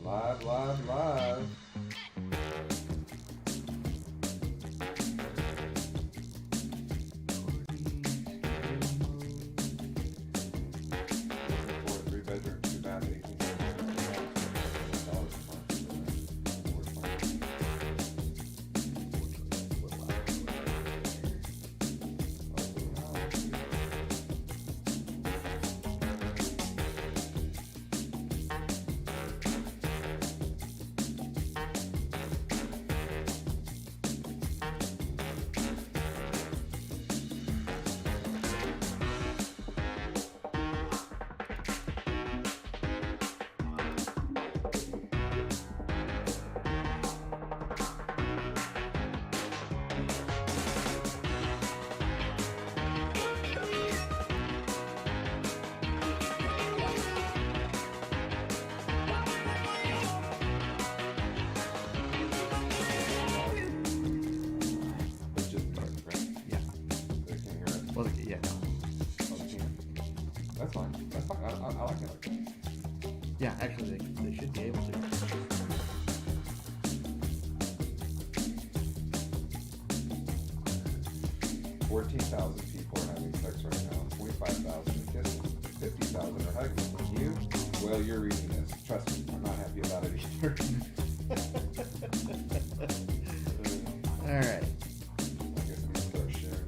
Live, live, live. Three-bedroom, two-bath, 18. That's fine. That's fine. I like it like that. Yeah, actually, they should be able to. $14,000 people are having sex right now. 45,000 are kissing. 50,000 are hugging. You? Well, you're reading this. Trust me, I'm not happy about it either. All right. I guess I'm gonna start sharing.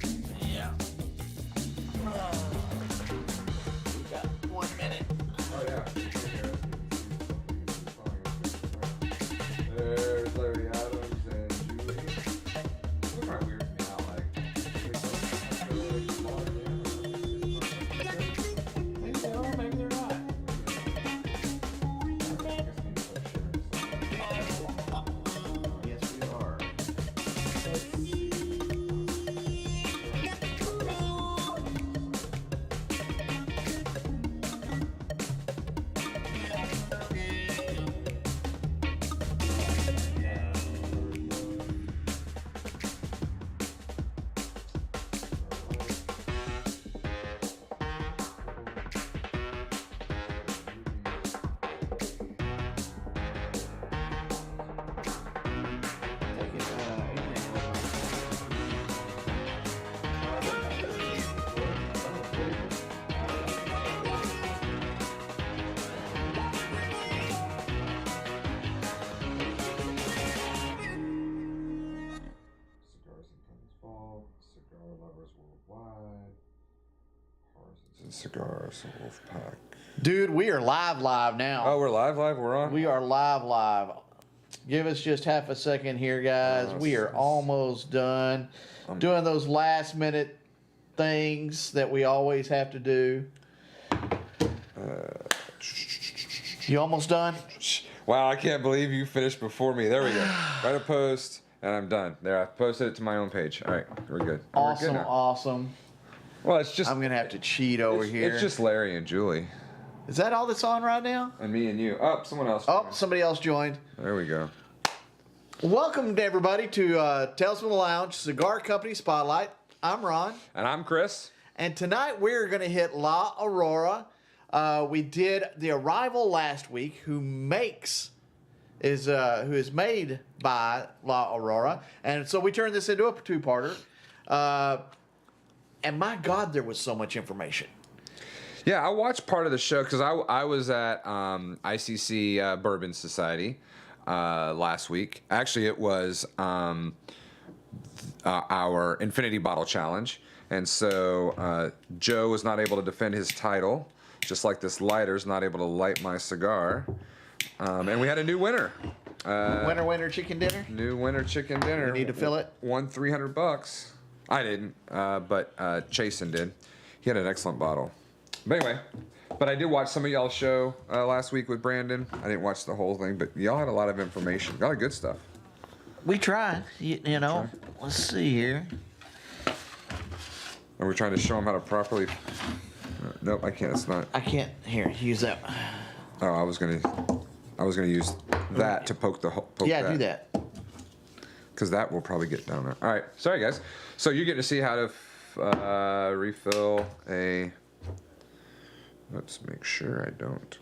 Yeah. We got 1 minute. Oh yeah. There's Larry Adams and Julie. Those are weird to me now, like Maybe they are, maybe they're not. Yes, we are. Cigar lovers worldwide. And Cigars, Wolfpack. Dude, we are live now. Oh, we're live. We're on. We are live. Give us just half a second here, guys. We are almost done doing those last minute things that we always have to do. You almost done? Wow, I can't believe you finished before me. There we go. Write a post, and I'm done. There, I posted it to my own page. All right, we're good. Awesome, we're good now. awesome. Well, it's just. I'm gonna have to cheat over here. It's just Larry and Julie. Is that all that's on right now? And me and you. Oh, someone else. Oh, somebody else joined. There we go. Welcome to everybody to Tales from the Lounge Cigar Company Spotlight. I'm Ron. And I'm Chris. And tonight we're going to hit La Aurora. We did the Arrival last week, who is made by La Aurora. And so we turned this into a two-parter. And my God, there was so much information. Yeah, I watched part of the show because I was at ICC Bourbon Society last week. Actually, it was our Infinity Bottle Challenge. And so Joe was not able to defend his title, just like this lighter's not able to light my cigar. And we had a new winner. Winner, chicken dinner? New winner, chicken dinner. You need to fill it? Won $300. I didn't, but Chasen did. He had an excellent bottle. But anyway, but I did watch some of y'all's show last week with Brandon. I didn't watch the whole thing, but y'all had a lot of information. A lot of good stuff. We tried, you know. Let's see here. And we're trying to show them how to properly... nope, I can't. It's not. I can't. Here, use that. Oh, I was gonna use that to poke the hole. Yeah, do that. Because that will probably get down there. All right, sorry guys. So you get to see how to refill a. Let's make sure I don't.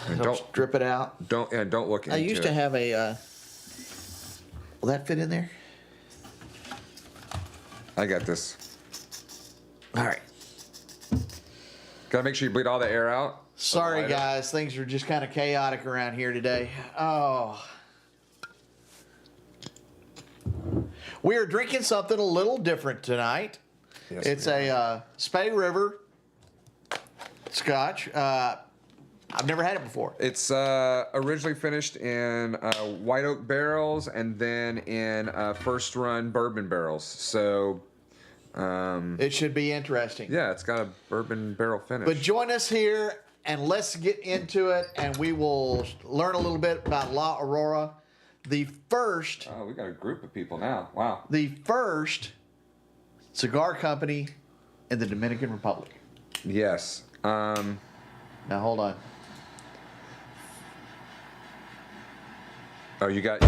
And Don't drip it out. don't look into I used it. to have a. Will that fit in there? I got this. All right. Gotta make sure you bleed all the air out. Sorry, guys. Things are just kind of chaotic around here today. Oh. We are drinking something a little different tonight. Yes, It's a Spey River Scotch. I've never had it before. It's originally finished in white oak barrels and then in first run bourbon barrels. So It should be interesting. yeah, it's got a bourbon barrel finish. But join us here and let's get into it, and we will learn a little bit about La Aurora, the first Oh, we got a group of people now. Wow. the first cigar company in the Dominican Republic. Yes. Now hold on. Oh, you got.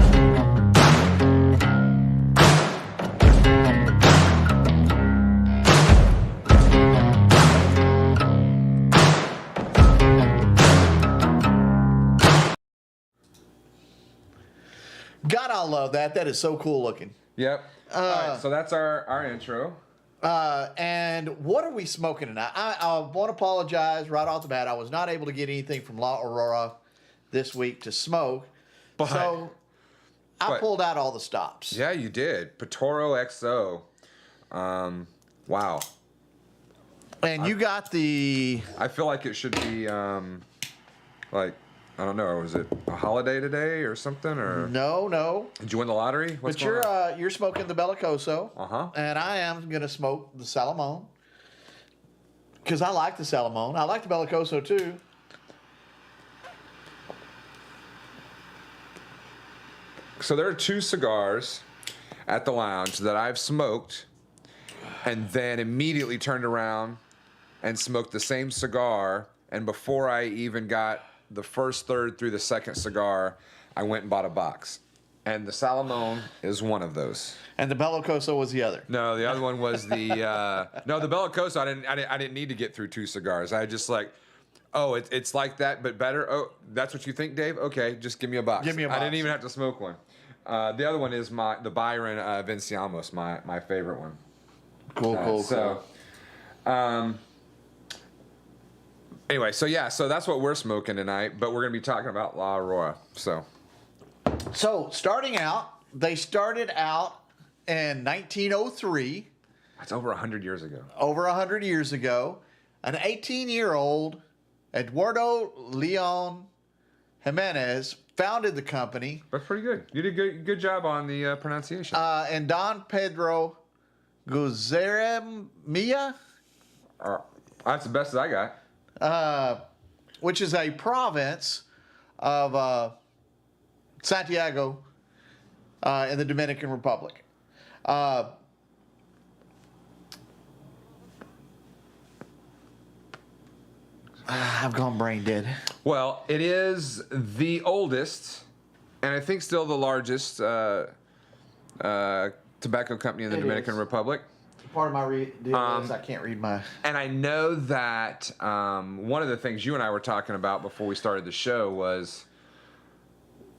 God, I love that. That is so cool looking. Yep. All right, so that's our intro. And what are we smoking tonight? I want to apologize right off the bat. I was not able to get anything from La Aurora this week to smoke. So I pulled out all the stops. Yeah, you did. Patoro XO. Wow. And you got the... I feel like it should be like, I don't know, was it a holiday today or something, or No. did you win the lottery? What's But going on? you're smoking the Bellicoso. Uh-huh. And I am going to smoke the Salomon. Because I like the Salomon. I like the Bellicoso too. So there are two cigars at the lounge that I've smoked and then immediately turned around and smoked the same cigar, and before I even got the first third through the second cigar, I went and bought a box. And the Salomon is one of those. And the Bellicoso was the other. No, the other one was the no, the Bellicoso. I didn't need to get through two cigars. I just like, oh, it's like that but better. Oh, that's what you think, Dave? Okay, just give me a box. Give me a box. I didn't even have to smoke one. The other one is the Byron Vinciamos, my favorite one. Cool. So, anyway, so that's what we're smoking tonight. But we're gonna be talking about La Aurora. So starting out, they started out in 1903, that's over 100 years ago. over 100 years ago. An 18-year-old Eduardo Leon Jimenez founded the company, That's pretty good. You did good job on the pronunciation. and Don Pedro Guzeremia, That's the best that I got. which is a province of Santiago in the Dominican Republic. I've gone brain dead. Well, it is the oldest, and I think still the largest tobacco company in the It Dominican is. Republic. Part of my deal is I can't read my... And I know that one of the things you and I were talking about before we started the show was,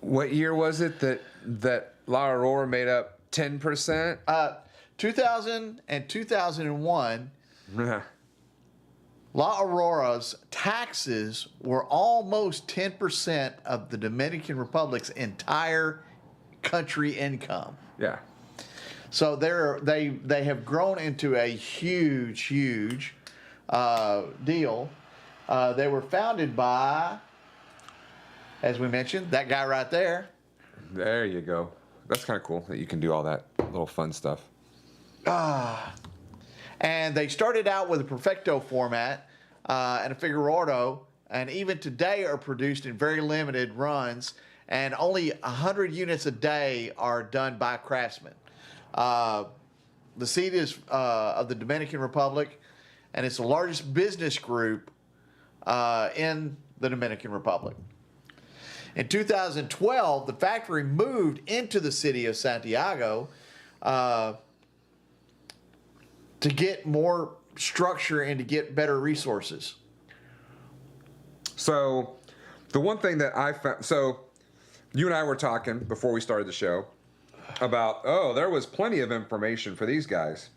what year was it that La Aurora made up 10%? 2000 and 2001, La Aurora's taxes were almost 10% of the Dominican Republic's entire country income. Yeah. So they have grown into a huge deal. They were founded by, as we mentioned, that guy right there. There you go. That's kind of cool that you can do all that little fun stuff. And they started out with a Perfecto format and a Figueroa, and even today are produced in very limited runs, and only 100 units a day are done by craftsmen. The seat is of the Dominican Republic, and it's the largest business group in the Dominican Republic. In 2012, the factory moved into the city of Santiago to get more structure and to get better resources. So The one thing that I found, so you and I were talking before we started the show about, there was plenty of information for these guys.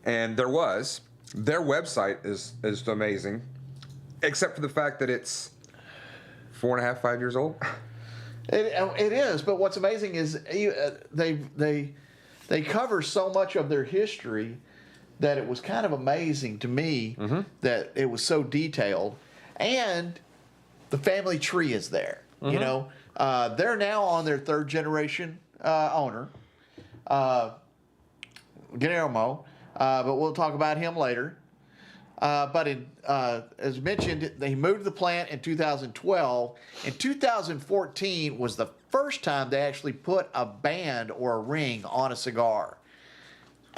And there was. Their website is amazing, except for the fact that it's 4.5, 5 years old. It is, but what's amazing is they cover so much of their history that it was kind of amazing to me that it was so detailed, and the family tree is there. You know, they're now on their third generation owner, Guillermo, but we'll talk about him later. But as mentioned, they moved to the plant in 2012. In 2014 was the first time they actually put a band or a ring on a cigar.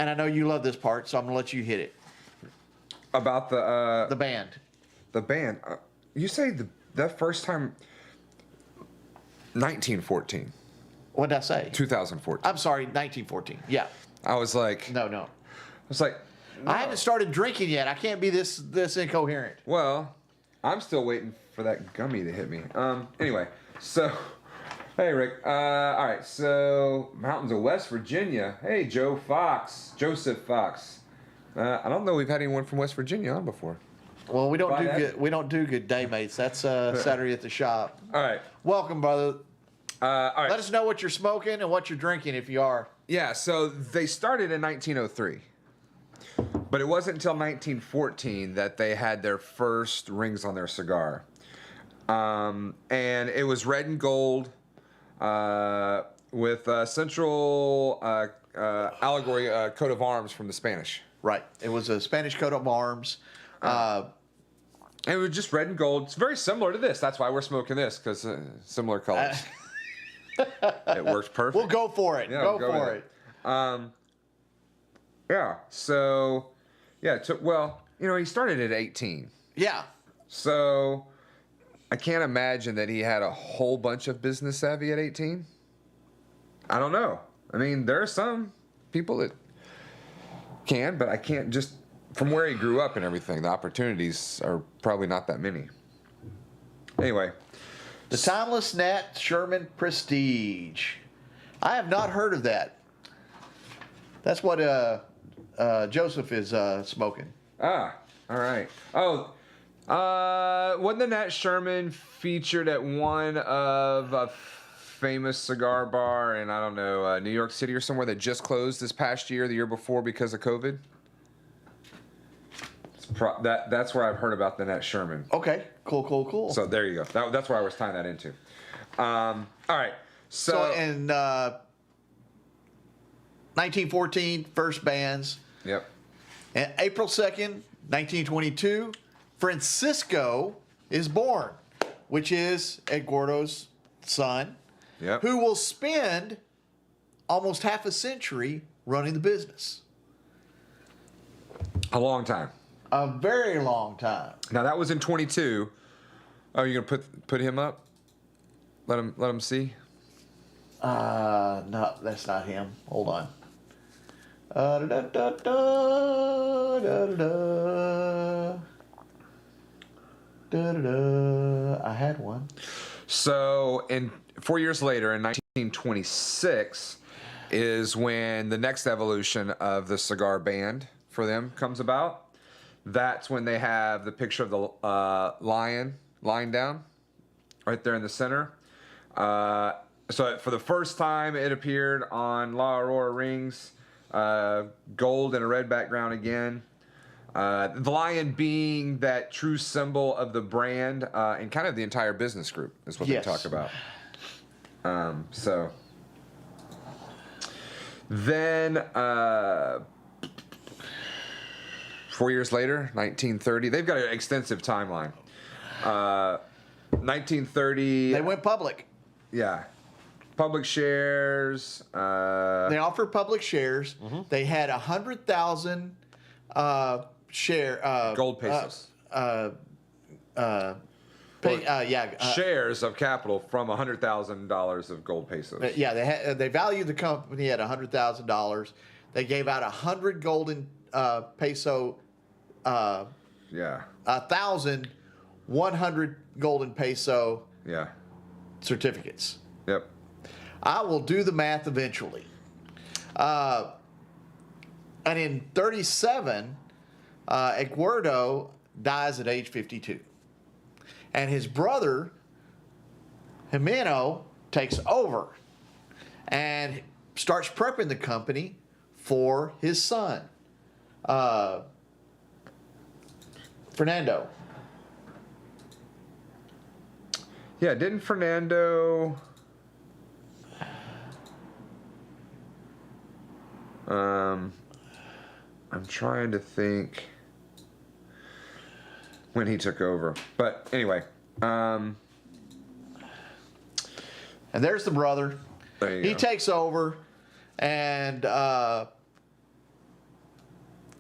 And I know you love this part, so I'm going to let you hit it. About The band. The band. You say that first time, 1914. What did I say? 2014. I'm sorry, 1914. Yeah. I was like... No. I was like... No. I haven't started drinking yet. I can't be this incoherent. Well, I'm still waiting for that gummy to hit me. Anyway, so... Hey, Rick. All right, so mountains of West Virginia. Hey, Joseph Fox. I don't know we've had anyone from West Virginia on before. Well, we don't do good day mates. That's Saturday at the shop. All right. Welcome, brother. All right. Let us know what you're smoking and what you're drinking if you are. Yeah, so they started in 1903. But it wasn't until 1914 that they had their first rings on their cigar. And it was red and gold with a central allegory coat of arms from the Spanish. Right. It was a Spanish coat of arms. And it was just red and gold. It's very similar to this. That's why we're smoking this, because similar colors. It works perfect. We'll go for it. Yeah, go for it. Yeah, so, yeah, he started at 18. Yeah. So, I can't imagine that he had a whole bunch of business savvy at 18. I don't know. I mean, there are some people that can, but I can't just, from where he grew up and everything, the opportunities are probably not that many. Anyway. The Timeless Nat Sherman Prestige. I have not heard of that. That's what Joseph is smoking. Ah, all right. Oh, wasn't the Nat Sherman featured at one of a famous cigar bar in, I don't know, New York City or somewhere that just closed this past year, the year before, because of COVID? That's where I've heard about the Nat Sherman. Okay, cool. So there you go. That's where I was tying that into. All right. So in 1914, first bands. Yep. And April 2nd, 1922, Francisco is born, which is Eduardo's son, Yep. who will spend almost half a century running the business. A long time. A very long time. Now that was in 22. Oh, you're gonna put him up? Let him see. No, that's not him. Hold on. I had one. So, 4 years later, in 1926, is when the next evolution of the cigar band for them comes about. That's when they have the picture of the lion lying down, right there in the center. So for the first time, it appeared on La Aurora rings, gold and a red background again. The lion being that true symbol of the brand and kind of the entire business group is what Yes. they talk about. So then 4 years later, 1930, they've got an extensive timeline. 1930. They went public. Yeah. Public shares. They offered public shares. They had 100,000 Gold pesos. Shares of capital from $100,000 of gold pesos. Yeah, they valued the company at $100,000. They gave out 100 golden peso. Yeah. 1,100 golden peso Yeah. certificates. Yep. I will do the math eventually. And in 37, Eduardo dies at age 52. And his brother, Jimeno, takes over and starts prepping the company for his son, Fernando. Yeah, didn't Fernando... I'm trying to think when he took over. But anyway, And there's the brother. there you He go. takes over, and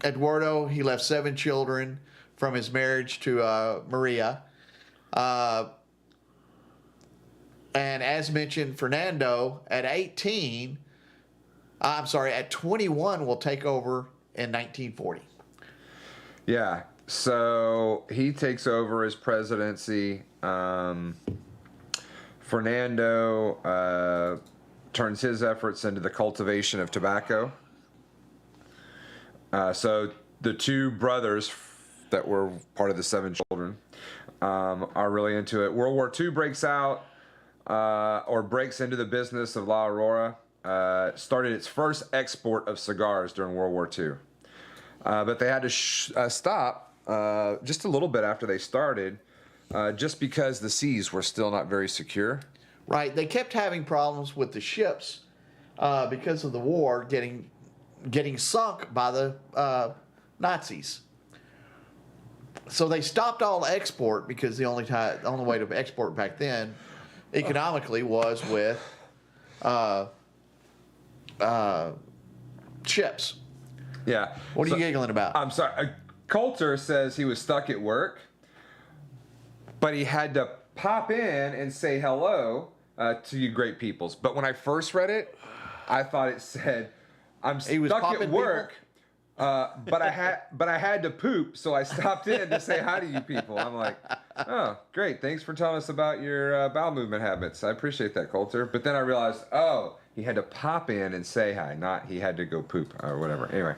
Eduardo, he left 7 children from his marriage to Maria. And as mentioned, Fernando at 21 will take over in 1940. Yeah, so he takes over his presidency. Fernando turns his efforts into the cultivation of tobacco. So the 2 brothers that were part of the 7 children are really into it. World War II breaks out, or breaks into the business of La Aurora. Started its first export of cigars during World War II. But they had to stop just a little bit after they started, just because the seas were still not very secure. Right. They kept having problems with the ships because of the war getting sunk by the Nazis. So they stopped all export because the only way to export back then, economically, was with ships. Yeah. What are you giggling about? I'm sorry. Coulter says he was stuck at work, but he had to pop in and say hello to you great peoples. But when I first read it, I thought it said, "I'm stuck at work, but I had to poop, so I stopped in to say hi to you people." I'm like, "Oh, great! Thanks for telling us about your bowel movement habits. I appreciate that, Coulter." But then I realized, oh, he had to pop in and say hi, not he had to go poop or whatever. Anyway,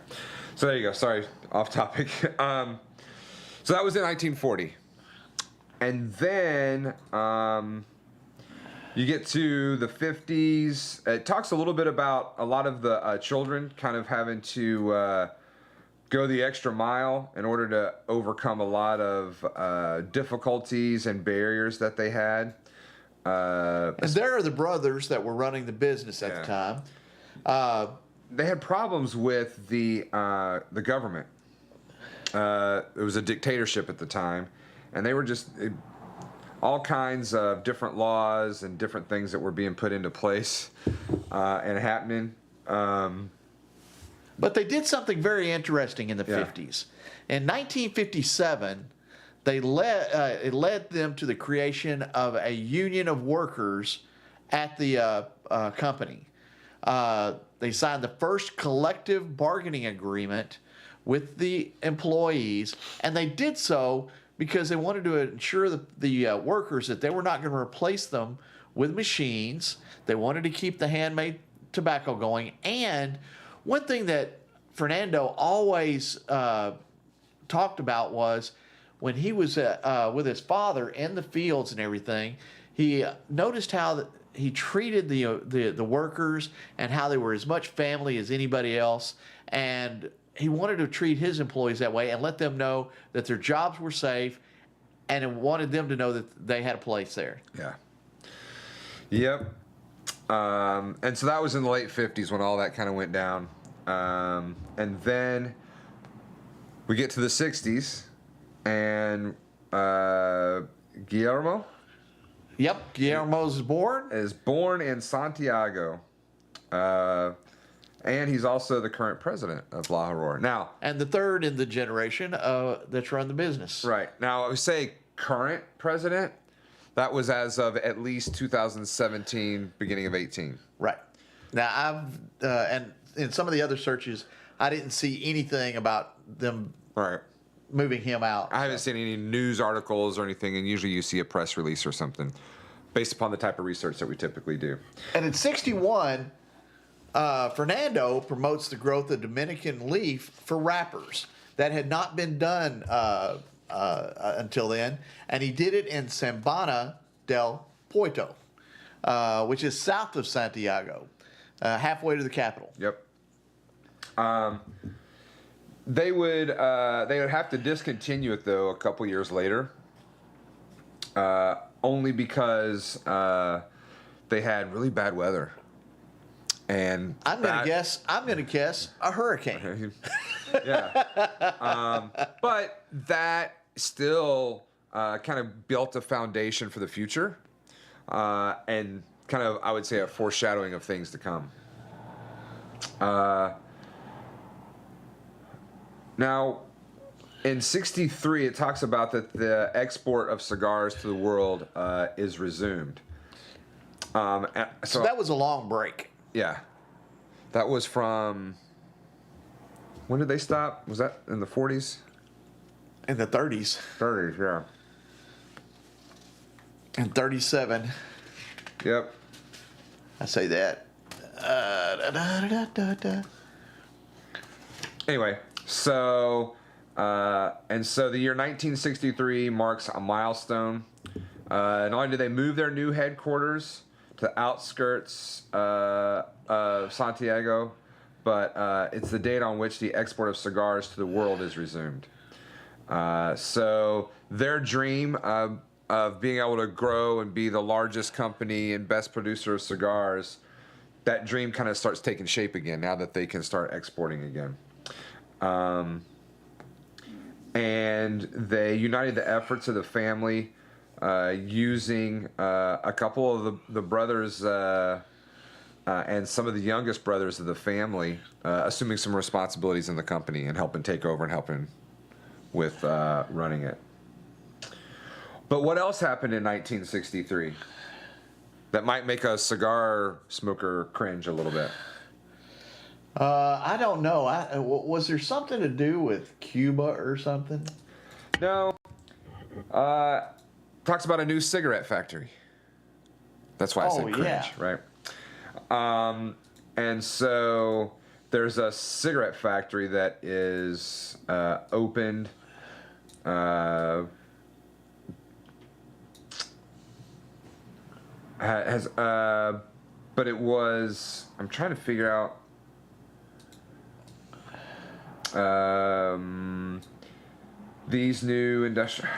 so there you go. Sorry, off topic. So that was in 1940, and then you get to the 50s. It talks a little bit about a lot of the children kind of having to go the extra mile in order to overcome a lot of difficulties and barriers that they had. And there are the brothers that were running the business at the time. They had problems with the government. It was a dictatorship at the time, and they were just all kinds of different laws and different things that were being put into place and happening. But they did something very interesting in the Yeah. 50s. In 1957, it led them to the creation of a union of workers at the company. They signed the first collective bargaining agreement with the employees, and they did so because they wanted to ensure the workers that they were not going to replace them with machines. They wanted to keep the handmade tobacco going. And one thing that Fernando always talked about was when he was with his father in the fields and everything, he noticed how he treated the workers and how they were as much family as anybody else. And he wanted to treat his employees that way and let them know that their jobs were safe, and he wanted them to know that they had a place there. Yeah. Yep. And so that was in the late 50s when all that kind of went down. And then we get to the 60s, and Guillermo Yep, Guillermo's born. is born in Santiago. And he's also the current president of La Aurora. Now, And the third in the generation that's run the business. right. Now, I would say current president, that was as of at least 2017, beginning of 18. Right. Now, and in some of the other searches, I didn't see anything about them Right. moving him out. I haven't seen any news articles or anything, and usually you see a press release or something. based upon the type of research that we typically do. And in 61, Fernando promotes the growth of Dominican leaf for wrappers. That had not been done until then. And he did it in Sambana del Puerto, which is south of Santiago, halfway to the capital. Yep. They would have to discontinue it though a couple years later, only because they had really bad weather, and I'm gonna guess a hurricane. Yeah, but that still kind of built a foundation for the future, and kind of, I would say, a foreshadowing of things to come. Now, in 63, it talks about that the export of cigars to the world is resumed. So that was a long break. Yeah. That was from... When did they stop? Was that in the 40s? In the 30s. 30s, yeah. And 37. Yep. I say that. Anyway, so the year 1963 marks a milestone. Not only did they move their new headquarters to the outskirts of Santiago, but it's the date on which the export of cigars to the world is resumed. So their dream of being able to grow and be the largest company and best producer of cigars, that dream kind of starts taking shape again now that they can start exporting again. And they united the efforts of the family using a couple of the brothers and some of the youngest brothers of the family assuming some responsibilities in the company and helping take over and helping with running it. But what else happened in 1963 that might make a cigar smoker cringe a little bit? I don't know. Was there something to do with Cuba or something? No. Talks about a new cigarette factory. That's why I said cringe, yeah. right? And so there's a cigarette factory that is opened. But it was. I'm trying to figure out. These new industrial.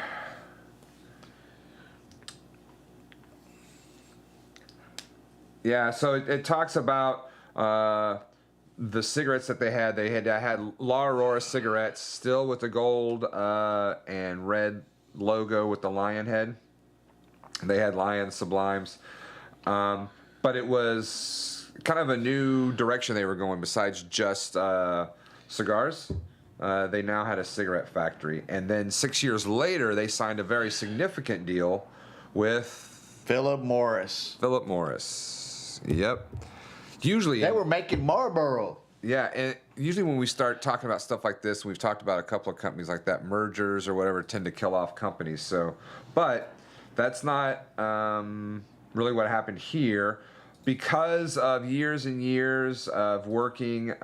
Yeah, so it talks about the cigarettes that they had. They had La Aurora cigarettes, still with the gold and red logo with the lion head. They had Lion Sublimes, but it was kind of a new direction they were going. Besides just cigars, they now had a cigarette factory, and then 6 years later, they signed a very significant deal with Philip Morris. Philip Morris. Yep. Usually they were making Marlboro. Yeah, and usually when we start talking about stuff like this, we've talked about a couple of companies like that, mergers or whatever tend to kill off companies. So, but that's not really what happened here, because of years and years of working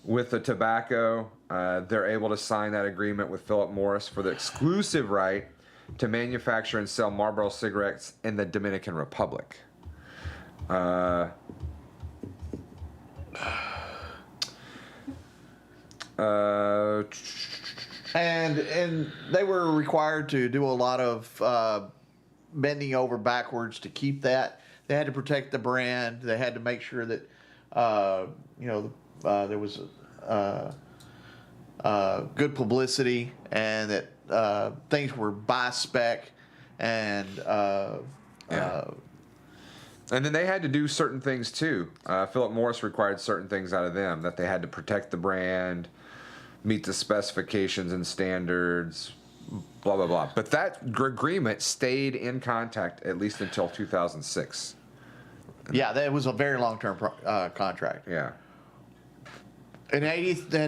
with the tobacco. They're able to sign that agreement with Philip Morris for the exclusive right to manufacture and sell Marlboro cigarettes in the Dominican Republic. And they were required to do a lot of bending over backwards to keep that. They had to protect the brand. They had to make sure that there was good publicity and that things were by spec and. And then they had to do certain things too. Philip Morris required certain things out of them, that they had to protect the brand, meet the specifications and standards, blah, blah, blah. But that agreement stayed in contact at least until 2006. Yeah, that was a very long-term contract. Yeah. And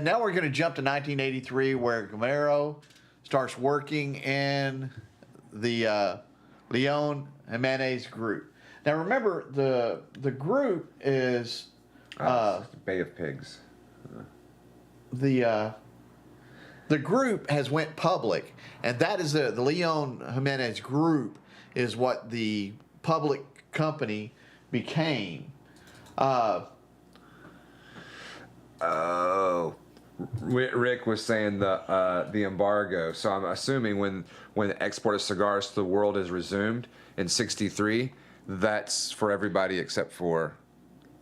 now we're going to jump to 1983, where Gamero starts working in the Leon Jimenez Group. Now remember, the group is Bay of Pigs. the group has went public, and that is the Leon Jimenez Group is what the public company became. Oh, Rick was saying the embargo. So I'm assuming when the export of cigars to the world is resumed in '63, that's for everybody except for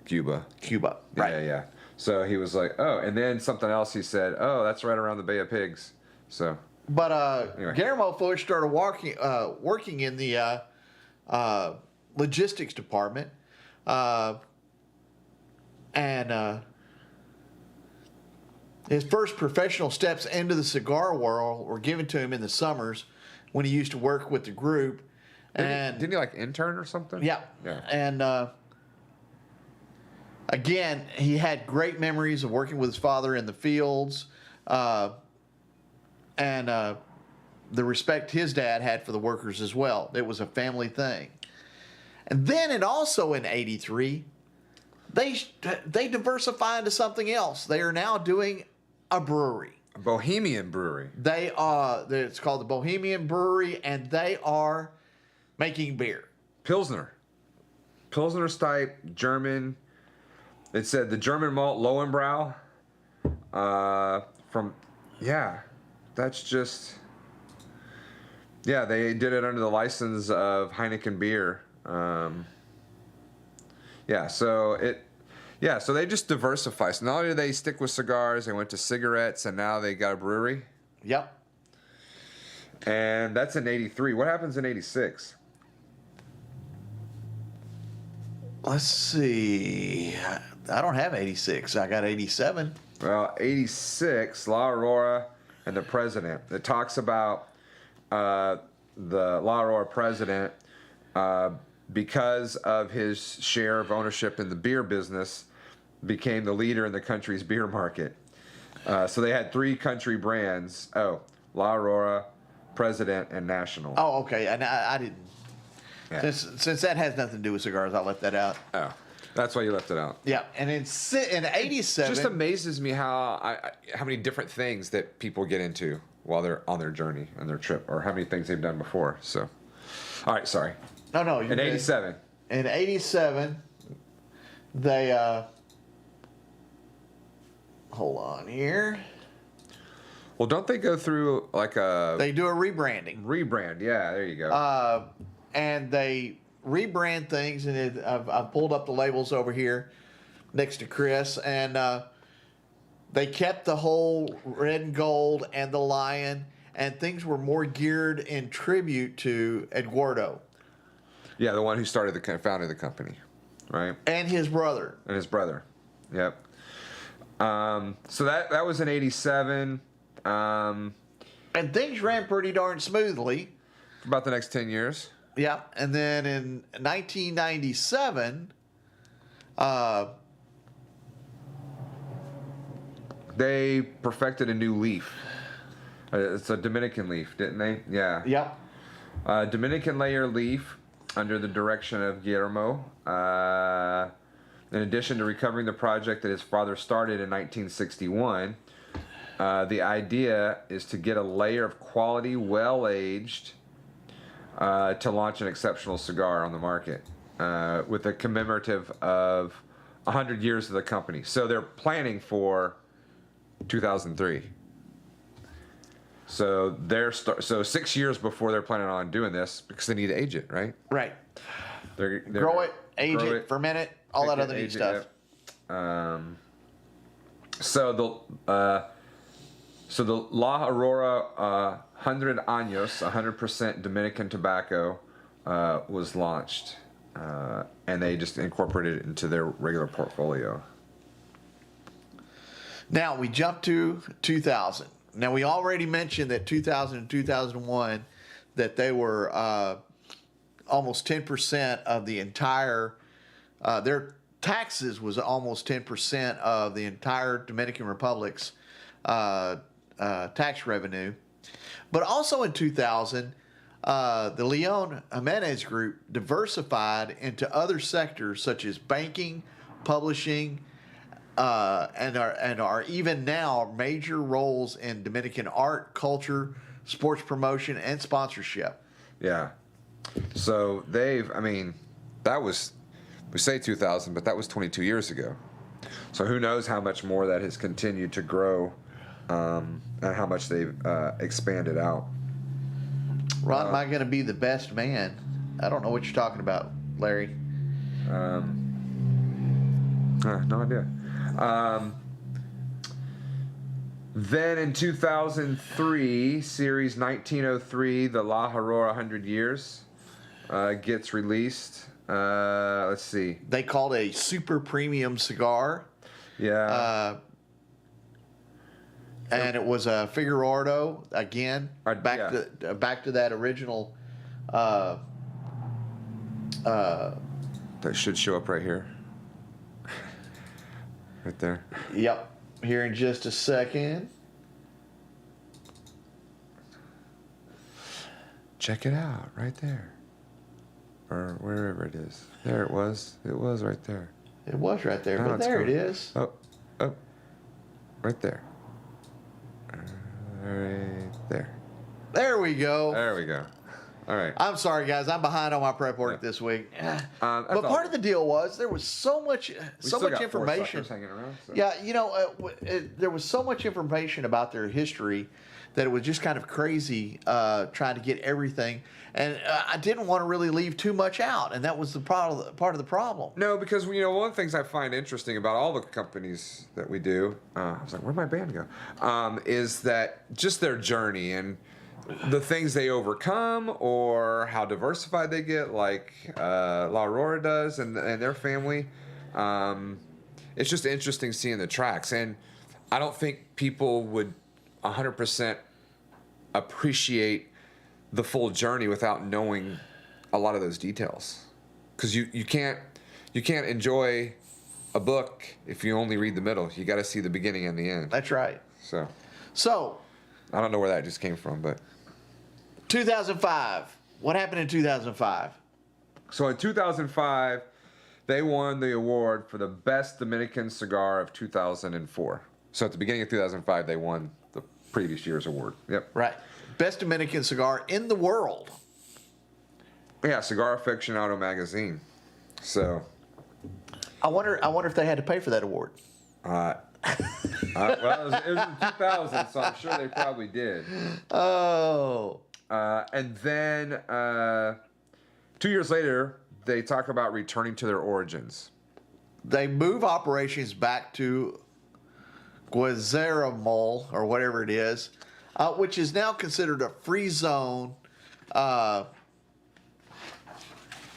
Cuba. Cuba, right? Yeah. So he was like, oh, and then something else he said, oh, that's right around the Bay of Pigs. So. But Anyway. Guillermo Fuller started working in the logistics department, and his first professional steps into the cigar world were given to him in the summers when he used to work with the group. Didn't he like intern or something? Yeah. And again, he had great memories of working with his father in the fields, and the respect his dad had for the workers as well. It was a family thing. And then, and also in '83, they diversify into something else. They are now doing a brewery. A Bohemian Brewery. It's called the Bohemian Brewery, and they are making beer. Pilsner type, German. It said the German malt Lowenbrau. That's just. Yeah, they did it under the license of Heineken Beer. So they just diversify. So not only do they stick with cigars, they went to cigarettes, and now they got a brewery. Yep. And that's in '83. What happens in '86? Let's see. I don't have 86. I got 87. Well, '86, La Aurora and the president. It talks about the La Aurora president, because of his share of ownership in the beer business, became the leader in the country's beer market. So they had 3 country brands. Oh, La Aurora, President, and National. Oh, okay. And I didn't. Yeah. Since that has nothing to do with cigars, I left that out. Oh, that's why you left it out. Yeah, and in '87, It just amazes me how many different things that people get into while they're on their journey and their trip, or how many things they've done before. So, all right, sorry. No. In '87. In '87, they hold on here. Well, don't they go through like a They do a rebranding. rebrand? Yeah, there you go. And they rebrand things, and I've pulled up the labels over here next to Chris, and they kept the whole red and gold and the lion, and things were more geared in tribute to Eduardo. Yeah, the one who founded the company, right? And his brother. And his brother. Yep. So that was in '87. And things ran pretty darn smoothly. For about the next 10 years. Yeah, and then in 1997, They perfected a new leaf. It's a Dominican leaf, didn't they? Yeah. Yep. Dominican layer leaf under the direction of Guillermo. In addition to recovering the project that his father started in 1961, the idea is to get a layer of quality, well-aged, to launch an exceptional cigar on the market with a commemorative of 100 years of the company. So they're planning for 2003. So so 6 years before they're planning on doing this, because they need to age it, right? Right. They're Grow it, age it, ferment it, all that other neat age it, stuff. yep. So the La Aurora 100 Años, 100% Dominican tobacco, was launched, and they just incorporated it into their regular portfolio. Now we jump to 2000. Now we already mentioned that 2000 and 2001 that they were almost 10% of the entire their taxes was almost 10% of the entire Dominican Republic's tax revenue. But also in 2000, the Leon Jimenez Group diversified into other sectors such as banking, publishing, and are even now major roles in Dominican art, culture, sports promotion, and sponsorship. Yeah. So that was, we say 2000, but that was 22 years ago. So who knows how much more that has continued to grow, and how much they've expanded out. Ron, am I going to be the best man? I don't know what you're talking about, Larry. No idea. Then in 2003, Series 1903, the La Aurora 100 Years, gets released. Let's see. They called a super premium cigar. Yeah. And it was a Figueroa again. Back to that original. That should show up right here. Right there. Yep. Here in just a second. Check it out, right there. Or wherever it is. There it was. It was right there. It was right there, Now but it's there gone. it is. Oh. Right there. Right there. There we go. There we go. All right. I'm sorry, guys. I'm behind on my prep work this week. But part of the deal was there was so much information. Hanging around, so. Yeah, there was so much information about their history that it was just kind of crazy trying to get everything. And I didn't want to really leave too much out, and that was the part of the problem. No, because one of the things I find interesting about all the companies that we do, I was like, where'd my band go? Is that just their journey and the things they overcome, or how diversified they get, like La Aurora does, and their family. It's just interesting seeing the tracks, and I don't think people would 100% appreciate the full journey without knowing a lot of those details, because you can't enjoy a book if you only read the middle. You got to see the beginning and the end. That's right. So I don't know where that just came from, but 2005. What happened in 2005? so in 2005 they won the award for the best Dominican cigar of 2004. So at the beginning of 2005 they won the previous year's award. Yep. Right. Best Dominican cigar in the world. Yeah, Cigar Aficionado magazine. So I wonder if they had to pay for that award. well, it was in 2000, so I'm sure they probably did. Oh. And then 2 years later, they talk about returning to their origins. They move operations back to Guazaramol, or whatever it is, which is now considered a free zone. And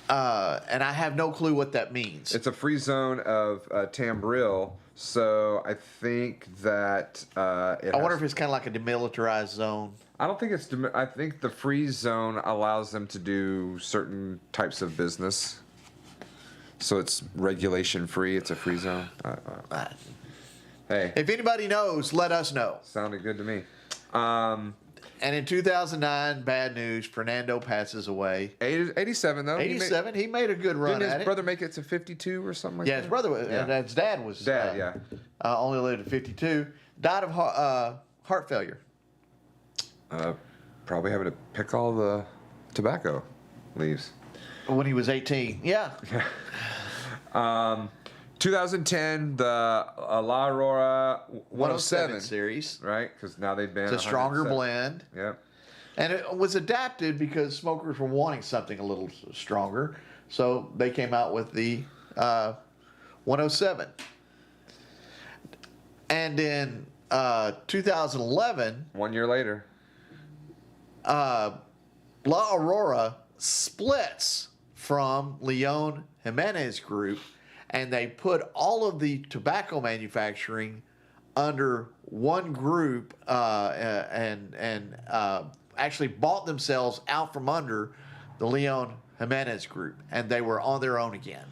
I have no clue what that means. It's a free zone of Tamboril, so I think that I wonder if it's kind of like a demilitarized zone. I don't think it's. I think the free zone allows them to do certain types of business. So it's regulation free. It's a free zone. Hey, If anybody knows, let us know. sounded good to me. And in 2009, bad news. Fernando passes away. 87 though. 87. He made a good run Didn't at his it. brother make it to 52 or something like Yeah, that? his brother Yeah. and his dad was only lived to 52. Died of heart failure. Probably having to pick all the tobacco leaves. When he was 18. Yeah. 2010, the La Aurora 107 series. right? Because now they've been It's a stronger 107. blend. Yep. And it was adapted because smokers were wanting something a little stronger. So they came out with the 107. And in 2011, 1 year later. La Aurora splits from Leon Jimenez Group, and they put all of the tobacco manufacturing under one group, and actually bought themselves out from under the Leon Jimenez Group, and they were on their own again.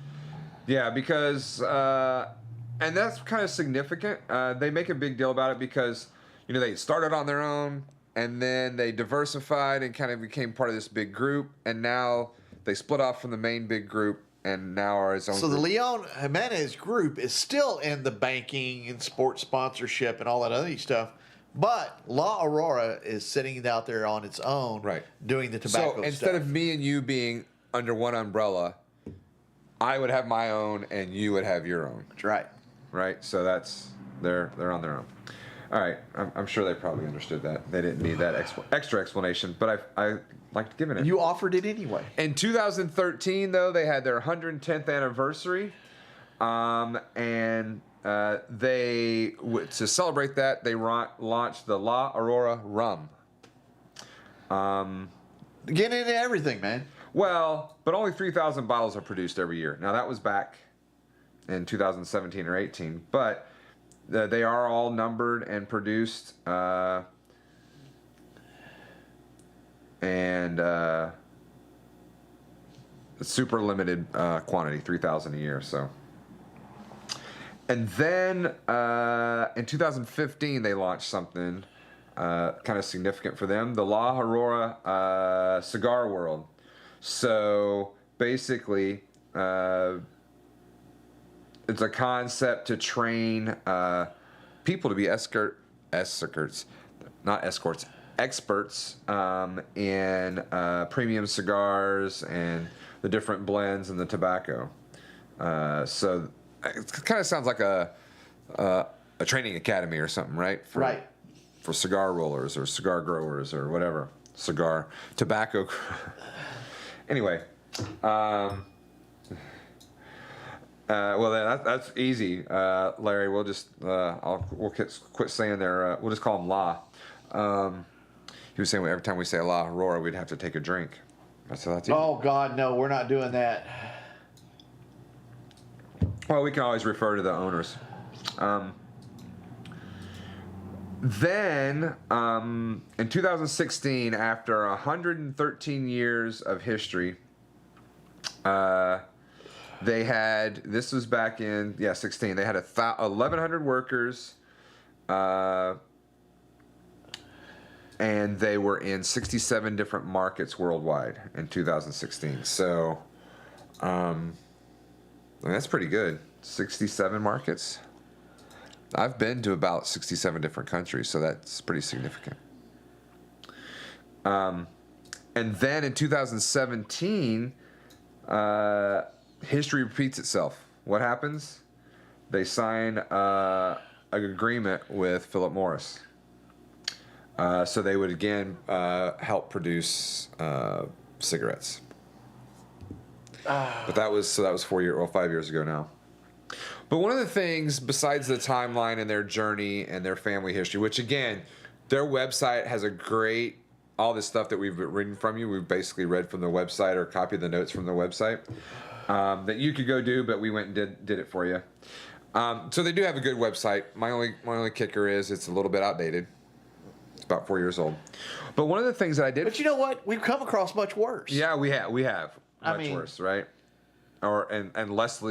Yeah, because and that's kind of significant. They make a big deal about it because they started on their own, and then they diversified and kind of became part of this big group, and now they split off from the main big group and now are its own So the group. Leon Jimenez group is still in the banking and sports sponsorship and all that other stuff, but La Aurora is sitting out there on its own, Right. doing the tobacco So instead stuff. of me and you being under one umbrella, I would have my own and you would have your own. That's right. Right? So they're on their own. All right, I'm sure they probably understood that. They didn't need that extra explanation, but I liked giving it. You offered it anyway. In 2013, though, they had their 110th anniversary, and to celebrate that, they launched the La Aurora Rum. Get into everything, man. Well, but only 3,000 bottles are produced every year. Now that was back in 2017 or 18, but they are all numbered and produced, and super limited quantity, 3,000 a year. So, and then in 2015 they launched something kind of significant for them, the La Aurora Cigar World. So basically, it's a concept to train people to be experts in premium cigars and the different blends and the tobacco. So it kind of sounds like a training academy or something, right? Right. For cigar rollers or cigar growers or whatever. Cigar, tobacco. Anyway. Well, that's easy, Larry. We'll just we'll quit saying there. We'll just call him La. He was saying every time we say La Aurora, we'd have to take a drink. So that's easy. Oh God, no, we're not doing that. Well, we can always refer to the owners. Then, in 2016, after 113 years of history, they had, this was back in, 16, they had 1,100 workers, and they were in 67 different markets worldwide in 2016. So, I mean, that's pretty good. 67 markets. I've been to about 67 different countries, so that's pretty significant. And then in 2017, history repeats itself. What happens? They sign an agreement with Philip Morris. So they would again help produce cigarettes. But that was 5 years ago now. But one of the things, besides the timeline and their journey and their family history, which again, their website has all this stuff that we've reading from you, we've basically read from the website or copied the notes from the website that you could go do, but we went and did it for you. So they do have a good website. My only kicker is it's a little bit outdated. It's about 4 years old. But one of the things that I did. But you know what? We've come across much worse. Yeah, we have much worse, right? And less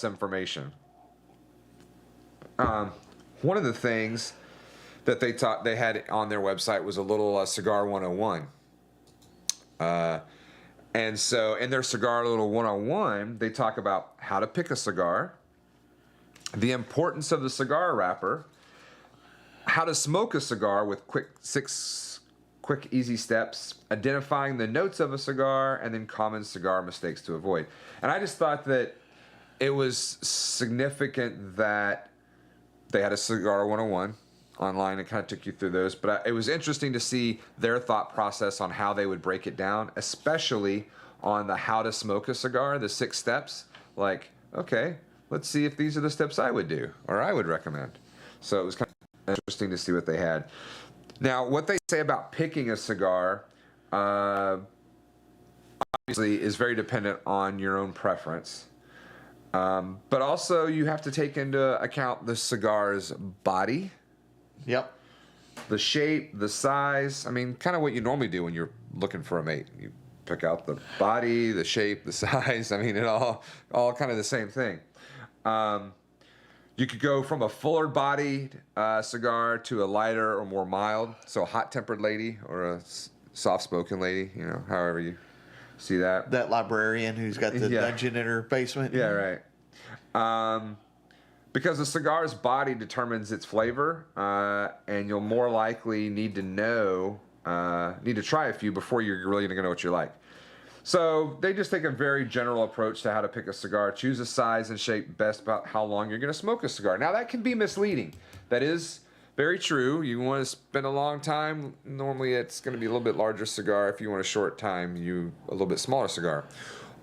information. One of the things that they had on their website was a little Cigar 101. And so in their Cigar little 101, they talk about how to pick a cigar, the importance of the cigar wrapper, how to smoke a cigar with six quick, easy steps, identifying the notes of a cigar, and then common cigar mistakes to avoid. And I just thought that it was significant that they had a Cigar 101 online and kind of took you through those. But it was interesting to see their thought process on how they would break it down, especially on the how to smoke a cigar, the 6 steps. Like, okay, let's see if these are the steps I would do or I would recommend. So it was kind of interesting to see what they had. Now, what they say about picking a cigar obviously is very dependent on your own preference. But also you have to take into account the cigar's body. Yep. The shape, the size. I mean, kind of what you normally do when you're looking for a mate. You pick out the body, the shape, the size. I mean, it all kind of the same thing. You could go from a fuller bodied cigar to a lighter or more mild. So a hot tempered lady or a soft spoken lady, however you see that. That librarian who's got the dungeon in her basement. Yeah, right. Because the cigar's body determines its flavor, and you'll more likely need to try a few before you're really going to know what you like. So they just take a very general approach to how to pick a cigar. Choose a size and shape best about how long you're going to smoke a cigar. Now, that can be misleading. That is very true. You want to spend a long time, normally it's going to be a little bit larger cigar. If you want a short time, a little bit smaller cigar.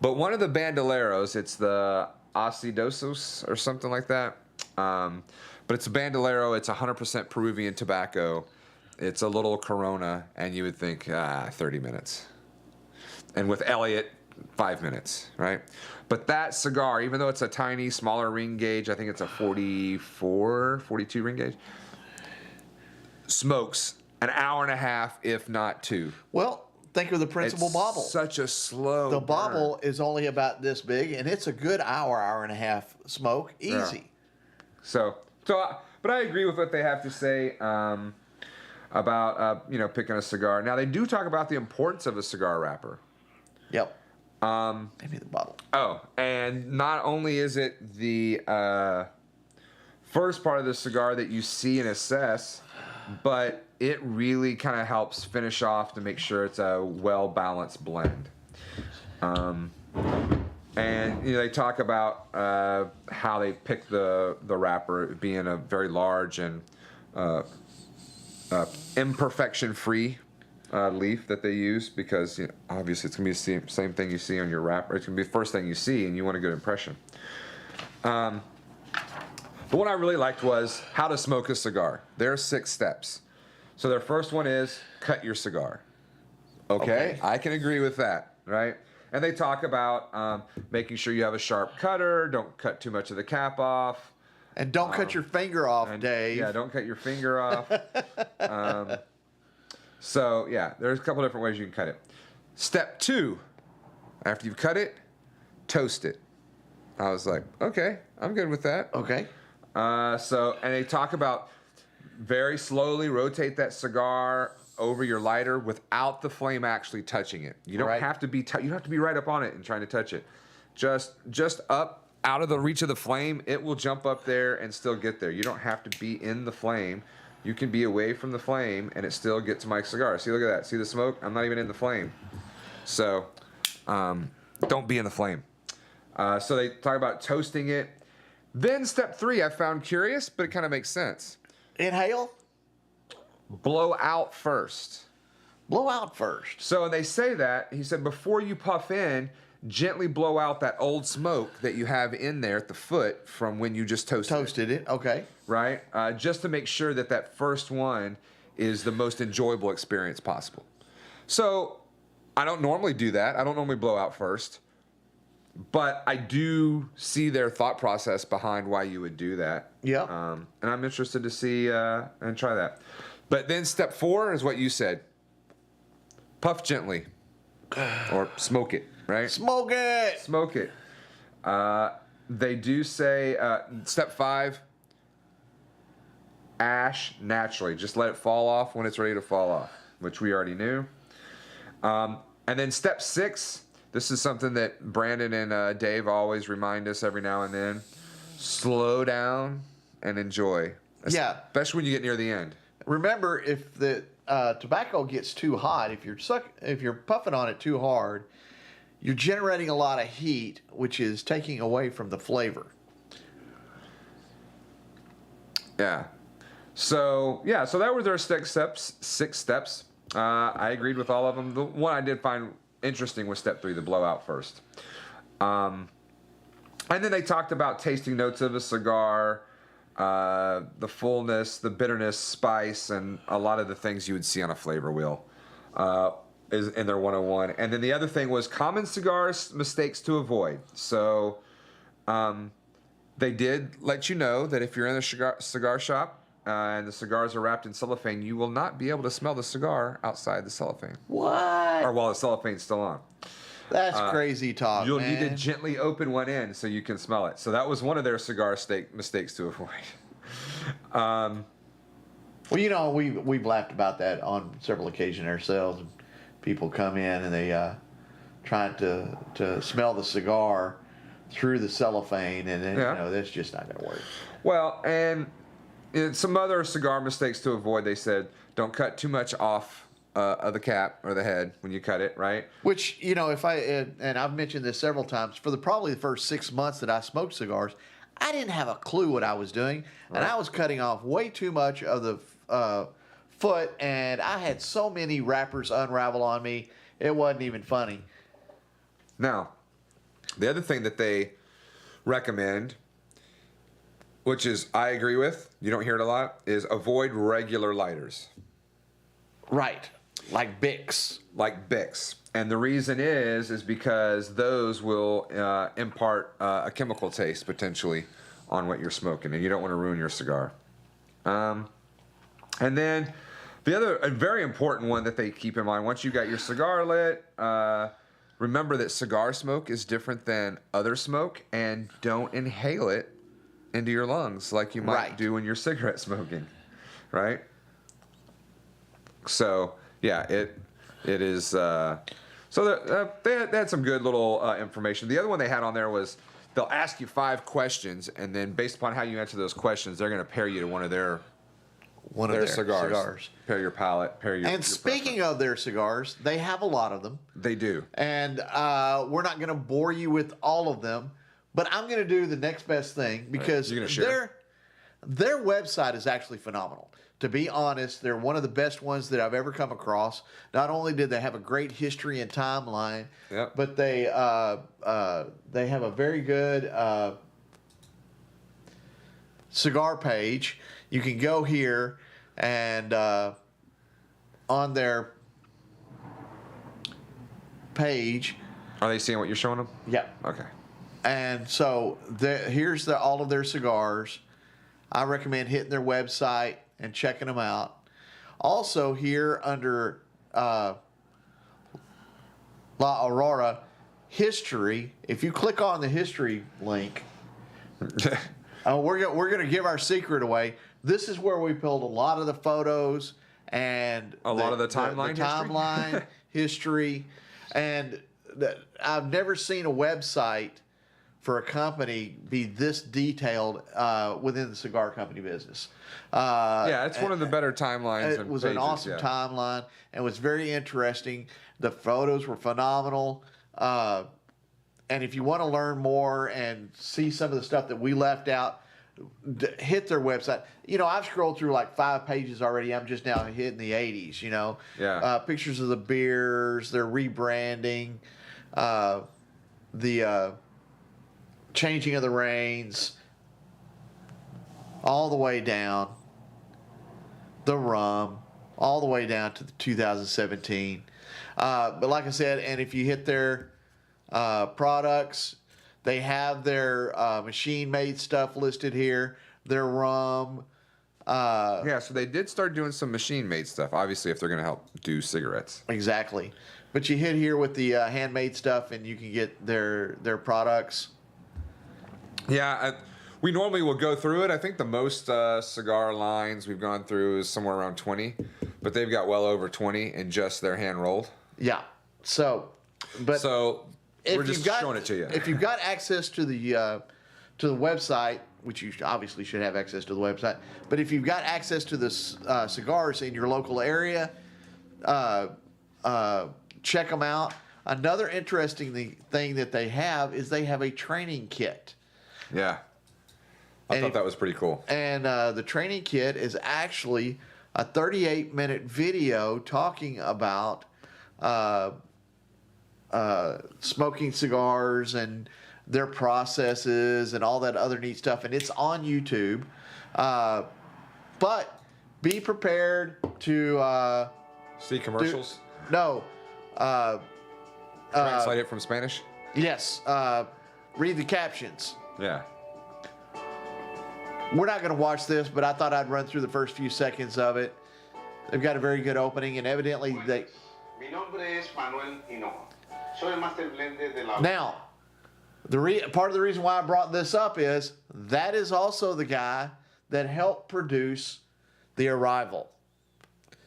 But one of the bandoleros, it's the Acidosos or something like that. But it's a bandolero. It's 100% Peruvian tobacco. It's a little Corona, and you would think 30 minutes. And with Elliot, 5 minutes, right? But that cigar, even though it's a tiny, smaller ring gauge, I think it's a 44, 42 ring gauge, smokes an hour and a half, if not 2. Well, think of the principal bobble. Such a slow The burn. bobble is only about this big, and it's a good hour and a half smoke, easy. Yeah. So, but I agree with what they have to say about picking a cigar. Now they do talk about the importance of a cigar wrapper. Yep. Maybe the bottle. Oh, and not only is it the first part of the cigar that you see and assess, but it really kind of helps finish off to make sure it's a well-balanced blend. And they talk about how they pick the wrapper, being a very large and imperfection-free leaf that they use, because obviously it's going to be the same thing you see on your wrapper. It's going to be the first thing you see, and you want a good impression. But what I really liked was how to smoke a cigar. There are 6 steps. So their first one is cut your cigar. Okay. I can agree with that, right? And they talk about making sure you have a sharp cutter, don't cut too much of the cap off. And don't cut your finger off, Dave. Yeah, don't cut your finger off. So, there's a couple different ways you can cut it. Step 2, after you've cut it, toast it. I was like, okay, I'm good with that. Okay. And they talk about very slowly rotate that cigar over your lighter without the flame actually touching it. You don't have to be you don't have to be right up on it and trying to touch it. Just up out of the reach of the flame, it will jump up there and still get there. You don't have to be in the flame. You can be away from the flame and it still gets my cigar. See, look at that. See the smoke? I'm not even in the flame. So, don't be in the flame. So they talk about toasting it. Then step 3 I found curious, but it kind of makes sense. Inhale. Blow out first. Blow out first. So they say that, he said, before you puff in, gently blow out that old smoke that you have in there at the foot from when you just toasted it. Okay. Right? Just to make sure that first one is the most enjoyable experience possible. So I don't normally do that. I don't normally blow out first. But I do see their thought process behind why you would do that. Yeah. And I'm interested to see and try that. But then step 4 is what you said. Puff gently. Or smoke it, right? Smoke it! Smoke it. They do say, step 5, ash naturally. Just let it fall off when it's ready to fall off, which we already knew. And then step 6, this is something that Brandon and Dave always remind us every now and then. Slow down and enjoy. Especially when you get near the end. Remember, if the tobacco gets too hot, if you're puffing on it too hard, you're generating a lot of heat, which is taking away from the flavor. Yeah. So that were their 6 steps. I agreed with all of them. The one I did find interesting was step 3, the blowout first. And then they talked about tasting notes of a cigar, the fullness, the bitterness, spice, and a lot of the things you would see on a flavor wheel is in their 101. And then the other thing was common cigar mistakes to avoid. So they did let you know that if you're in a cigar shop and the cigars are wrapped in cellophane, you will not be able to smell the cigar outside the cellophane. What? Or while the cellophane's still on. That's crazy talk, You'll man. need to gently open one end so you can smell it. So that was one of their cigar mistakes to avoid. Well, you know, we've laughed about that on several occasions ourselves. People come in and they trying to smell the cigar through the cellophane, and then, Yeah. you know, that's just not going to work. Well, and some other cigar mistakes to avoid. They said don't cut too much off of the cap or the head when you cut it, right? Which, you know, and I've mentioned this several times, for probably the first 6 months that I smoked cigars, I didn't have a clue what I was doing, and I was cutting off way too much of the foot, and I had so many wrappers unravel on me, it wasn't even funny. Now, the other thing that they recommend, which is I agree with, you don't hear it a lot, is avoid regular lighters. Right, like Bix. Like Bix. And the reason is because those will impart a chemical taste potentially on what you're smoking, and you don't want to ruin your cigar. And then the other, a very important one that they keep in mind, once you got your cigar lit, remember that cigar smoke is different than other smoke, and don't inhale it into your lungs like you might do when you're cigarette smoking, right? So, yeah, it is. So they had some good little information. The other one they had on there was they'll ask you 5 questions, and then based upon how you answer those questions, they're going to pair you to one of their cigars. Pair your palate, pair your. And speaking of their cigars, they have a lot of them. They do. And we're not going to bore you with all of them, but I'm going to do the next best thing because You're gonna share? their website is actually phenomenal. To be honest, they're one of the best ones that I've ever come across. Not only did they have a great history and timeline, but they have a very good cigar page. You can go here and on their page. Are they seeing what you're showing them? Yeah. Okay. And so here's all of their cigars. I recommend hitting their website and checking them out. Also, here under La Aurora History, if you click on the history link, we're going to give our secret away. This is where we pulled a lot of the photos and a lot of the timeline history. And I've never seen a website for a company be this detailed within the cigar company business. Yeah, it's one of the better timelines. It was an awesome timeline and was very interesting. The photos were phenomenal. And if you want to learn more and see some of the stuff that we left out, hit their website. You know, I've scrolled through like 5 pages already. I'm just now hitting the 80s, you know. Yeah. Pictures of the beers, their rebranding, the changing of the reins, all the way down, the rum, all the way down to the 2017. But like I said, and if you hit their products, they have their machine-made stuff listed here, their rum. Yeah, so they did start doing some machine-made stuff, obviously, if they're going to help do cigarettes. Exactly. But you hit here with the handmade stuff, and you can get their products. Yeah, we normally will go through it. I think the most cigar lines we've gone through is somewhere around 20, but they've got well over 20 in just their hand-rolled. Yeah. So we're just showing it to you. If you've got access to the website, which you obviously should have access to the website, but if you've got access to the cigars in your local area, check them out. Another interesting thing that they have is they have a training kit. Yeah. I thought that was pretty cool. And the training kit is actually a 38-minute video talking about smoking cigars and their processes and all that other neat stuff. And it's on YouTube. But be prepared to... see commercials? Translate it from Spanish? Yes. Read the captions. Yeah. We're not going to watch this, but I thought I'd run through the first few seconds of it. They've got a very good opening, and evidently they... Mi nombre es Manuel Hinojo. Soy el Master Blender de la... Now, part of the reason why I brought this up is that is also the guy that helped produce the Arrival.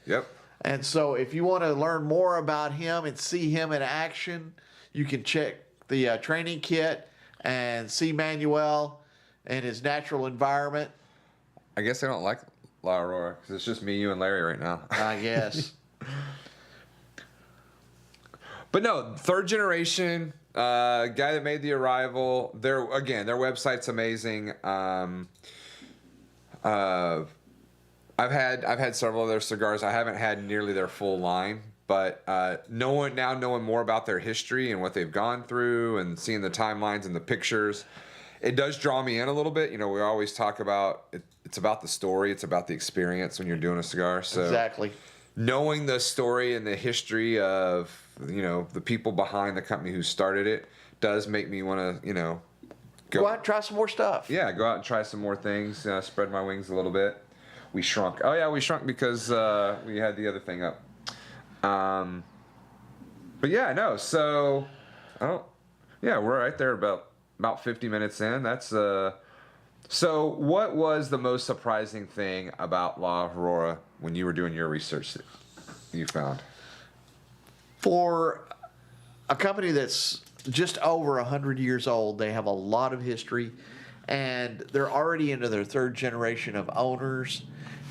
Yep. And so if you want to learn more about him and see him in action, you can check the training kit and see Manuel in his natural environment. I guess they don't like La Aurora because it's just me, you, and Larry right now. I guess. But no, third generation guy that made the Arrival. Their website's amazing. I've had several of their cigars. I haven't had nearly their full line, but knowing more about their history and what they've gone through, and seeing the timelines and the pictures, it does draw me in a little bit. You know, we always talk about it's about the story, it's about the experience when you're doing a cigar. So Exactly. knowing the story and the history of, you know, the people behind the company who started it does make me want to, you know, Go out and try some more stuff. yeah, go out and try some more things, spread my wings a little bit. We shrunk. Oh yeah, we shrunk because we had the other thing up. But yeah, no. So, yeah, we're right there about 50 minutes in. That's So, what was the most surprising thing about La Aurora when you were doing your research that you found? For a company that's just over 100 years old, they have a lot of history, and they're already into their third generation of owners.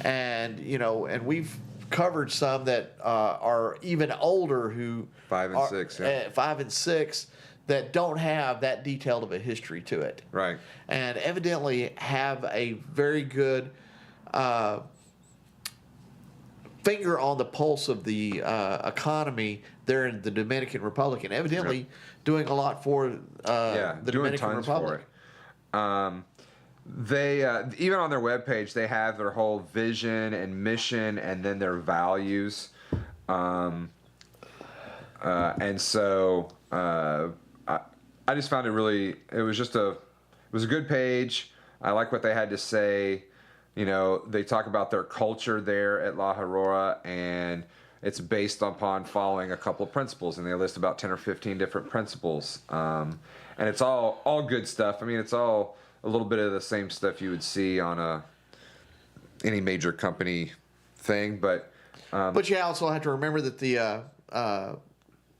And, you know, and we've covered some that are even older who 5 and 6, yeah. 5 and 6 that don't have that detailed of a history to it. Right. And evidently have a very good finger on the pulse of the economy there in the Dominican Republic, and evidently doing a lot for the Dominican Republic. For it. They even on their webpage, they have their whole vision and mission, and then their values. And so I just found it really. It was a good page. I like what they had to say. You know, they talk about their culture there at La Aurora, and it's based upon following a couple of principles, and they list about 10 or 15 different principles. And it's all good stuff. I mean, it's all a little bit of the same stuff you would see on any major company thing, but you also have to remember that the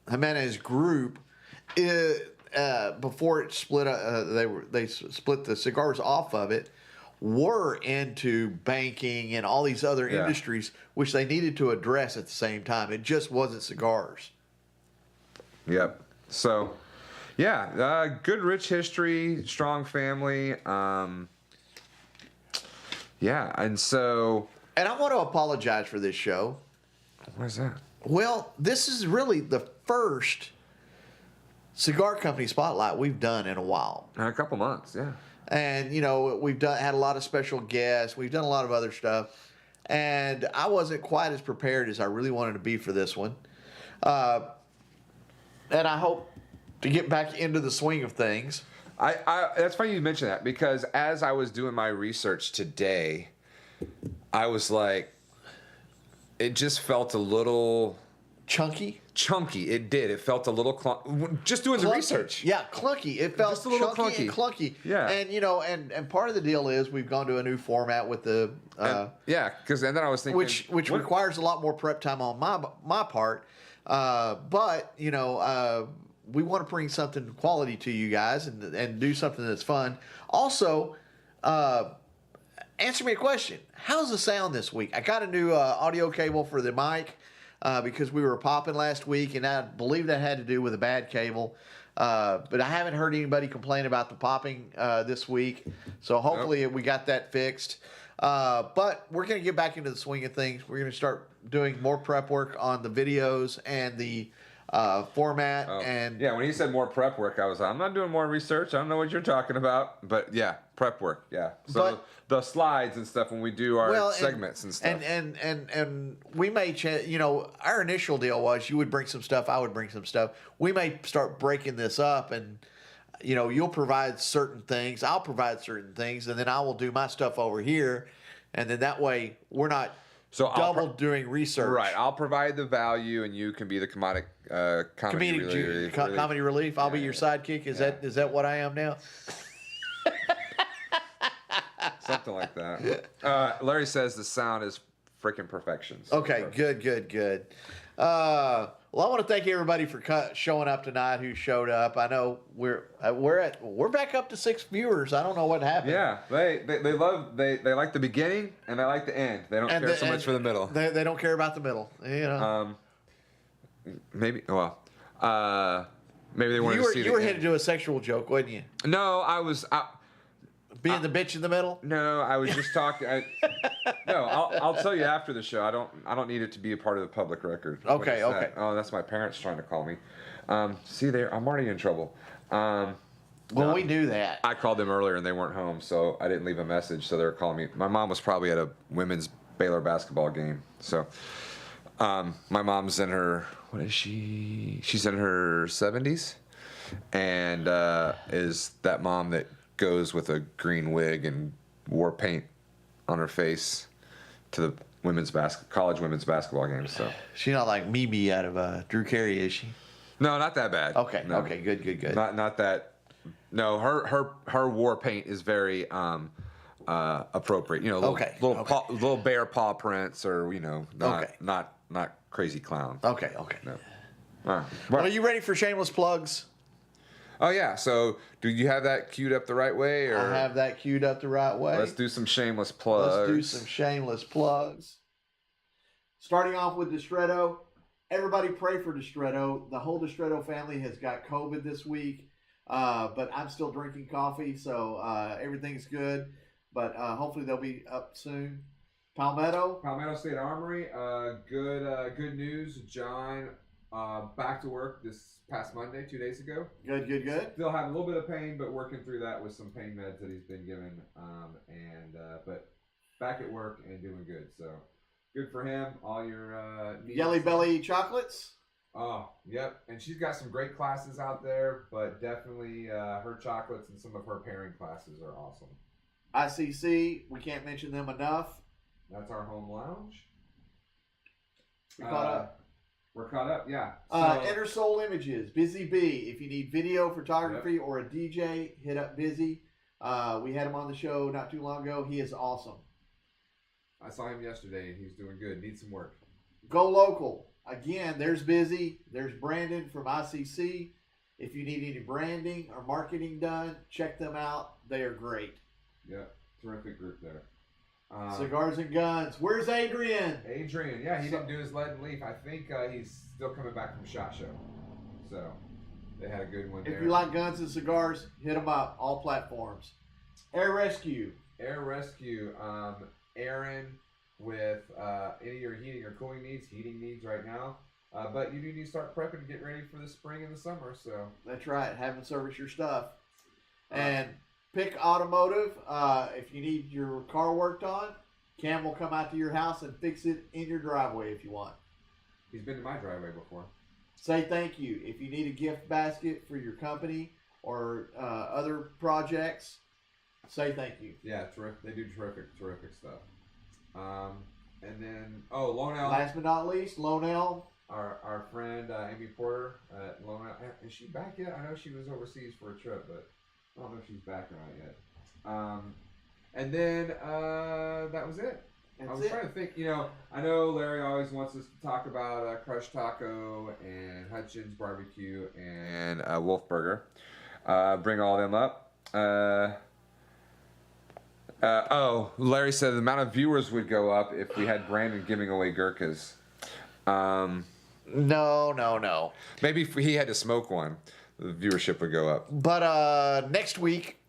Jimenez group, before it split, they split the cigars off of it, were into banking and all these other industries, which they needed to address at the same time. It just wasn't cigars. Yep. So, yeah, good rich history, strong family. Yeah, and so. And I want to apologize for this show. What is that? Well, this is really the first cigar company spotlight we've done in a while. In a couple months, yeah. And, you know, we've had a lot of special guests. We've done a lot of other stuff. And I wasn't quite as prepared as I really wanted to be for this one. And I hope to get back into the swing of things. That's funny you mention that, because as I was doing my research today, I was like, it just felt a little Chunky. It did. It felt a little just doing clunky. the research. Yeah, clunky. It felt just a little chunky and clunky. Yeah. And, you know, and part of the deal is we've gone to a new format with the... and then I was thinking... Which requires a lot more prep time on my part. But, you know, we want to bring something quality to you guys and do something that's fun. Also, answer me a question. How's the sound this week? I got a new audio cable for the mic because we were popping last week, and I believe that had to do with a bad cable. But I haven't heard anybody complain about the popping this week. So hopefully we got that fixed. But we're going to get back into the swing of things. We're going to start doing more prep work on the videos and the format. And yeah, when he said more prep work, I was like, I'm not doing more research. I don't know what you're talking about. But yeah, prep work. Yeah. So the slides and stuff when we do our segments and stuff. And we may change. You know, our initial deal was you would bring some stuff, I would bring some stuff. We may start breaking this up, and you know, you'll provide certain things, I'll provide certain things, and then I will do my stuff over here, and then that way we're not So double doing research. Right. I'll provide the value, and you can be the comedic comedy relief. Comedy relief. I'll be your sidekick. Is that what I am now? Something like that. Larry says the sound is freaking perfection. So Okay, good. Well, I want to thank everybody for showing up tonight. Who showed up? I know we're back up to 6 viewers. I don't know what happened. Yeah, they like the beginning and they like the end. They don't care so much for the middle. They don't care about the middle. You know. Maybe they wanted to see. You were headed to a sexual joke, wasn't you? No, I was. Being the bitch in the middle? No, I was just talking. I'll tell you after the show. I don't need it to be a part of the public record. Okay. Oh, that's my parents trying to call me. See there, I'm already in trouble. We knew that. I called them earlier and they weren't home, so I didn't leave a message. So they were calling me. My mom was probably at a women's Baylor basketball game. So my mom's in her. What is she? She's in her 70s, and is that mom that goes with a green wig and war paint on her face to the college women's basketball games. So she's not like Mimi out of Drew Carey, is she? No, not that bad. Okay, no. Okay, good. Not that. No, her war paint is very appropriate. You know, little bear paw prints, or not crazy clown. Okay. No. Well, are you ready for shameless plugs? Oh yeah. So do you have that queued up the right way? Or I have that queued up the right way. Let's do some shameless plugs. Starting off with Distretto. Everybody pray for Distretto. The whole Distretto family has got COVID this week. But I'm still drinking coffee, so everything's good. But hopefully they'll be up soon. Palmetto State Armory. Good news. John back to work this past Monday, 2 days ago. Good. Still have a little bit of pain, but working through that with some pain meds that he's been given. But back at work and doing good. So good for him. All your Yelly Belly chocolates. Oh, yep. And she's got some great classes out there, but definitely her chocolates and some of her pairing classes are awesome. ICC, we can't mention them enough. That's our home lounge. We caught up. We're caught up, yeah. Inner Soul Images, Busy Bee. If you need video photography or a DJ, hit up Busy. We had him on the show not too long ago. He is awesome. I saw him yesterday, and he's doing good. Needs some work. Go local. Again, there's Busy. There's Brandon from ICC. If you need any branding or marketing done, check them out. They are great. Yep, terrific group there. Cigars and Guns. Where's Adrian? Yeah, he didn't do his lead and leaf. I think he's still coming back from SHOT Show. So they had a good one there. If you like guns and cigars, hit them up. All platforms. Air Rescue. Aaron with any of your heating or cooling needs, right now. But you do need to start prepping to get ready for the spring and the summer. So that's right. Have them service your stuff. And Pick Automotive. If you need your car worked on, Cam will come out to your house and fix it in your driveway if you want. He's been to my driveway before. Say thank you. If you need a gift basket for your company or other projects, say thank you. Yeah, terrific. They do terrific stuff. And then, Lone Elm. Last but not least, Lone Elm. Our friend Amy Porter at Lone Elm. Is she back yet? I know she was overseas for a trip, but I don't know if she's back or not yet. And then that was it. I was trying to think, I know Larry always wants us to talk about Crush Taco and Hutchins Barbecue and Wolf Burger. Bring all them up. Larry said the amount of viewers would go up if we had Brandon giving away Gurkhas. No. Maybe if he had to smoke one, the viewership would go up. But next week,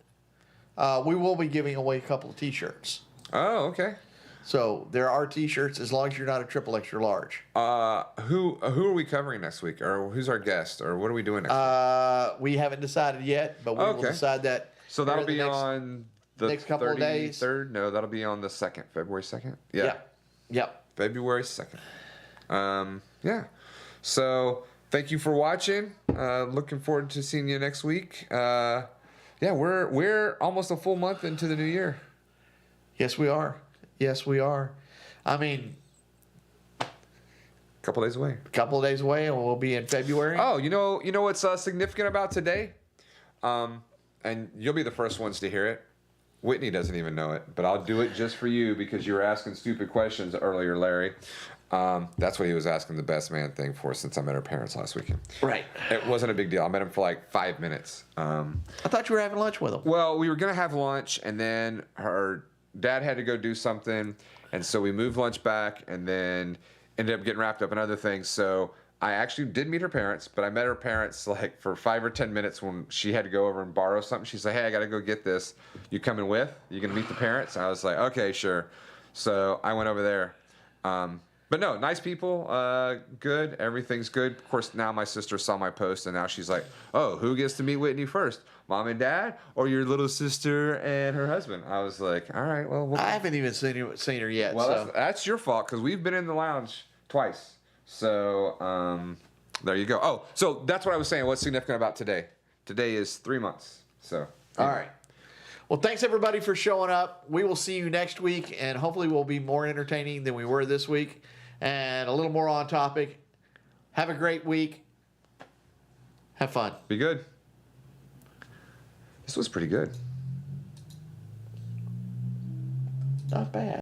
we will be giving away a couple of T-shirts. Oh, okay. So there are T-shirts as long as you're not a triple extra large. Who are we covering next week, or who's our guest, or what are we doing next week? We haven't decided yet, but we will decide that. So that'll be on the next couple of days. 33rd? No, that'll be on the 2nd, February 2nd. Yeah. Yep. February 2nd. Yeah. So thank you for watching. Looking forward to seeing you next week. We're almost a full month into the new year. Yes, we are. I mean, couple days away. A couple of days away, and we'll be in February. Oh, you know what's significant about today? And you'll be the first ones to hear it. Whitney doesn't even know it, but I'll do it just for you because you were asking stupid questions earlier, Larry. That's what he was asking the best man thing for since I met her parents last weekend. Right. It wasn't a big deal. I met him for like 5 minutes. I thought you were having lunch with them. Well, we were going to have lunch, and then her dad had to go do something, and so we moved lunch back and then ended up getting wrapped up in other things. So I actually did meet her parents, but I met her parents like for 5 or 10 minutes when she had to go over and borrow something. She's like, hey, I got to go get this. You coming with? You going to meet the parents? I was like, okay, sure. So I went over there. But no, nice people, good. Everything's good. Of course, now my sister saw my post, and now she's like, oh, who gets to meet Whitney first? Mom and Dad or your little sister and her husband? I was like, all right, well. I haven't even seen her yet. Well, so. that's your fault because we've been in the lounge twice. So there you go. Oh, so that's what I was saying. What's significant about today? Today is 3 months. So. All right. Well, thanks everybody for showing up. We will see you next week, and hopefully we'll be more entertaining than we were this week and a little more on topic. Have a great week. Have fun. Be good. This was pretty good. Not bad.